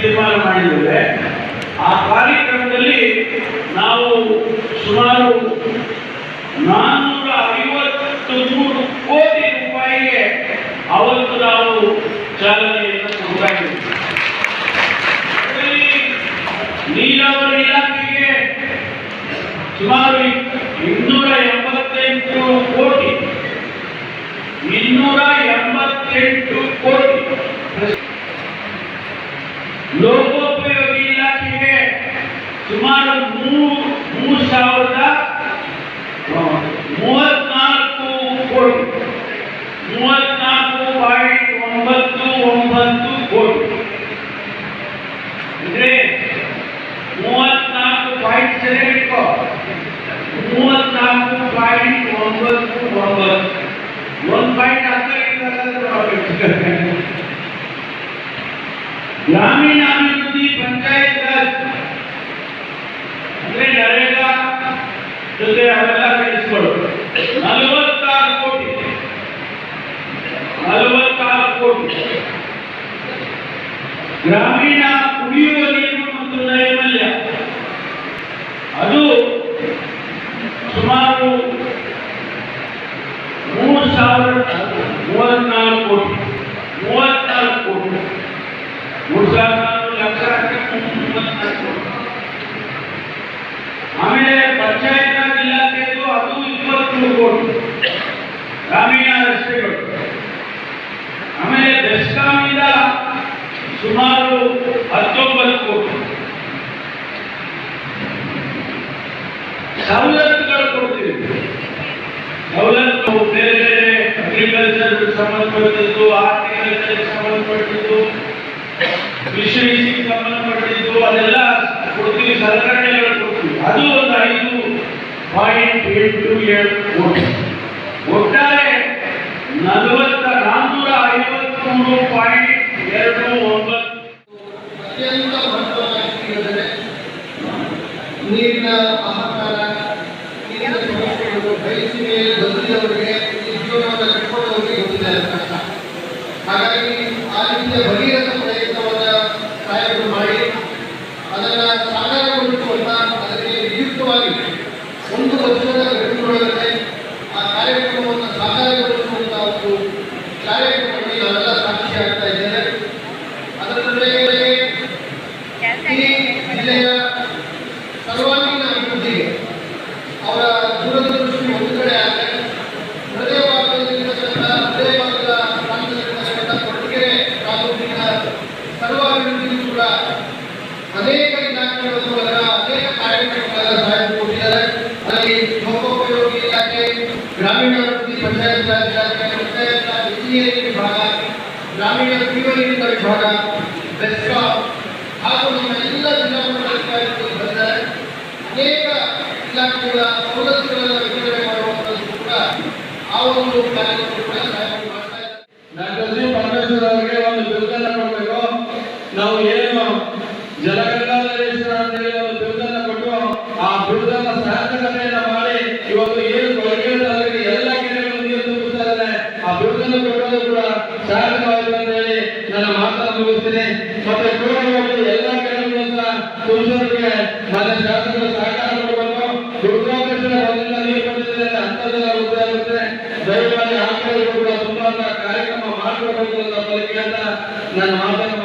ತೀರ್ಮಾನ ಮಾಡಿದ್ದೇವೆ. ಆ ಕಾರ್ಯಕ್ರಮದಲ್ಲಿ ನಾವು ಸುಮಾರು 453 ಕೋಟಿ ರೂಪಾಯಿಗೆ ಅವತ್ತು ನಾವು ಚಾಲನೆಯನ್ನು ಕೊಡ್ತಾ ಇದ್ದೀವಿ. ನೀರಾವರಿ ಇಲಾಖೆಗೆ ಸುಮಾರು 288 ಕೋಟಿ ಲೋಕೋಪಯೋಗಿ ಇಲಾಖೆಗೆ ಸುಮಾರು 3,034 ಕೋಟಿ 34.99 ಕೋಟಿ ಅಂದ್ರೆ 34.99 1 ಪಾಯಿಂಟ್ ಗ್ರಾಮೀಣಾಭಿವೃದ್ಧಿ ಪಂಚಾಯತ್ ರಾಜ್ ಅಂದ್ರೆ ನರೇಗಾ ಜೊತೆ ಅವೆಲ್ಲ ಕೆಲಸಗಳು 46 ಕೋಟಿ ಗ್ರಾಮೀಣ ಕುಡಿಯುವ ನೀರು ಮತ್ತು ನೈರ್ಮಲ್ಯ ಅದು ಸುಮಾರು 3,034 ಕೋಟಿ 3,400 ಲಕ್ಷ ಆಮೇಲೆ ಪಂಚಾಯತ್ ರಾಜ್ ಇಲಾಖೆದು ಅದು 23 ಕೋಟಿ ಗ್ರಾಮೀಣ ರಸ್ತೆಗಳು. ಆಮೇಲೆ ಬೆಸ್ಕಾಂನಿಂದ ಸುಮಾರು 19 ಕೋಟಿ ಸವಲತ್ತುಗಳು ಕೊಡ್ತೀವಿ. ಸವಲತ್ತು ಬೇರೆ ಬೇರೆ ಅಗ್ರಿಕಲ್ಚರ್ ಸಂಬಂಧಪಟ್ಟಿದ್ದು, ಹಾರ್ಟಿಕಲ್ಚರ್ ಸಂಬಂಧಪಟ್ಟಿದ್ದು, ಕೃಷಿ ಸಂಬಂಧಪಟ್ಟಿದ್ದು ಅದೆಲ್ಲ ಕೊಡ್ತೀವಿ, ಸಲಕರಣೆಗಳು ಕೊಡ್ತೀವಿ. ಅದು ಒಂದು 5.87 ಕೋಟಿ. ಒಟ್ಟಾರೆ 453.29 ಅತ್ಯಂತ ಮಹತ್ವವಾಗಿರುತ್ತದೆ. ನೀರಿನ ಆಹಾರ, ನೀರಿನ ಸಮಸ್ಯೆಗಳು ಬಯಸಿಗೆ ಬಂದಿದ್ದವರಿಗೆ ಜೀವನವನ್ನು ಕಟ್ಕೊಳ್ಳೋರಿಗೆ ಗೊತ್ತಿದೆ ಕಷ್ಟ. ಹಾಗಾಗಿ ಆ ರೀತಿಯ ಭಗೀರಥ ಪ್ರಯತ್ನವನ್ನು ಸಾಯಗಳು ಮಾಡಿ ಅದನ್ನು ಸಾಕಾರಗೊಳಿಸುವಂತ ಅದಕ್ಕೆ ವಿಯುಕ್ತವಾಗಿ 1 ವರ್ಷದ ಘಟನೆಯೊಳಗಡೆ ಆ ಕಾರ್ಯಕ್ರಮವನ್ನು ಸಾಕಾರಗೊಳಿಸುವಂತಹ ಒಂದು ಕಾರ್ಯಕ್ರಮಕ್ಕೆ ನಾವೆಲ್ಲ ಸಾಕ್ಷಿ ಆಗ್ತಾ ಇದ್ದೇವೆ. ಅದರ ಜೊತೆಗೆ ಈ ಜಿಲ್ಲೆಯ ಸರ್ವಾಂಗೀಣ ಅಭಿವೃದ್ಧಿಗೆ ಅವರ ದೂರದೃಷ್ಟಿ ಒಂದು ಕಡೆ ಆದರೆ ಹೃದಯ ಭಾಗದಲ್ಲಿರ್ತಕ್ಕಂಥ ಪ್ರಾಂತದಲ್ಲಿರ್ತಕ್ಕಂಥ ಕೊರಟಗೆರೆ ತಾಲೂಕಿನ ಸರ್ವಾಭಿವೃದ್ಧಿಗೂ ಕೂಡ ಅನೇಕ ಇಲಾಖೆಗಳ ಮೂಲಕ ಅನೇಕ ಕಾರ್ಯಕ್ರಮಗಳೆಲ್ಲ ಸಹಾಯ ಕೊಟ್ಟಿದ್ದಾರೆ. ಅದರಲ್ಲಿ ಲೋಕೋಪಯೋಗಿ ಇಲಾಖೆ, ಗ್ರಾಮೀಣಾಭಿವೃದ್ಧಿ ಪಂಚಾಯತ್ ರಾಜ್ ಇಲಾಖೆ, ಪಂಚಾಯತ್ ರಾಜ್ ಇಂಜಿನಿಯರಿಂಗ್ ವಿಭಾಗ, ಗ್ರಾಮೀಣ ಕುಡಿಯುವ ನೀರಿನ ವಿಭಾಗ, ಬೆಸ್ಕಾಂ ಹಾಗೂ ನಮ್ಮ ಎಲ್ಲ ಜಿಲ್ಲಾ ಮಟ್ಟದಲ್ಲಿ ಬಂದಿದ್ದಾರೆ. ಅನೇಕ ಇಲಾಖೆಗಳ ಸವಲತ್ತುಗಳನ್ನು ವಿತರಣೆ ಮಾಡುವಂಥದ್ದು ಕೂಡ ಆ ಒಂದು ಕಾರ್ಯಕ್ರಮ ಕೂಡ ಸಹಾಯ ಮಾಡ್ತಾ ಇದ್ದಾರೆ. ಡಾಕ್ಟರ್ ಜಿ ಪರಮೇಶ್ವರ್ ಅವರಿಗೆ ಒಂದು ಬಿರುದನ್ನು ಕೊಡಬೇಕು. ನಾವು ಏನು ಜಲಗಂಗಾಧರೇಶ್ವರ ಅಂತೇಳಿ ಒಂದು ಬಿರುದನ್ನು ಕೊಟ್ಟು ಆ ಬಿರುದನ್ನ ಸಾರ್ಥಕತೆಯನ್ನು ಮಾಡಿ ಇವತ್ತು ಏನು ಕೊರಗೆ ತಾಲೂಕಿನ ಎಲ್ಲ ಕೆರೆಗಳು ನೀರು ತುಂಬಿಸ್ತಾ ಇದ್ದಾರೆ. ಆ ಬಿರುದನ್ನು ಕೊಟ್ಟೋದು ಕೂಡ ಸಾರ್ಥಕವಾಗಿದೆ ಅಂತ ಹೇಳಿ ನನ್ನ ಮಾತನ್ನು ಮುಗಿಸ್ತೀನಿ. ಮತ್ತೆ ಪೂರ್ಣವಾಗಿ ಎಲ್ಲ ಕೆರೆಗಳನ್ನು ಸಹ ತುಂಬಿಸೋದಕ್ಕೆ ಮತ್ತೆ ಶಾಸಕರು ಸಹಕಾರ ಕೊಡಬೇಕು. ದುರ್ಗಾಕೃಷ್ಣ ಮೊದಲಿಂದ ನೀರು ಬಂದಿದೆ ಅಂತದೆಲ್ಲ ವೃದ್ಧಿ ಆಗುತ್ತೆ. ದಯಮಾಡಿ ಆ ಕೆರೆಗಳು ಕೂಡ ತುಂಬಾ ಕಾರ್ಯಕ್ರಮ ಮಾಡಿಕೊಡಬೇಕು ಅಂತ ನನ್ನ ಮಾತನ್ನು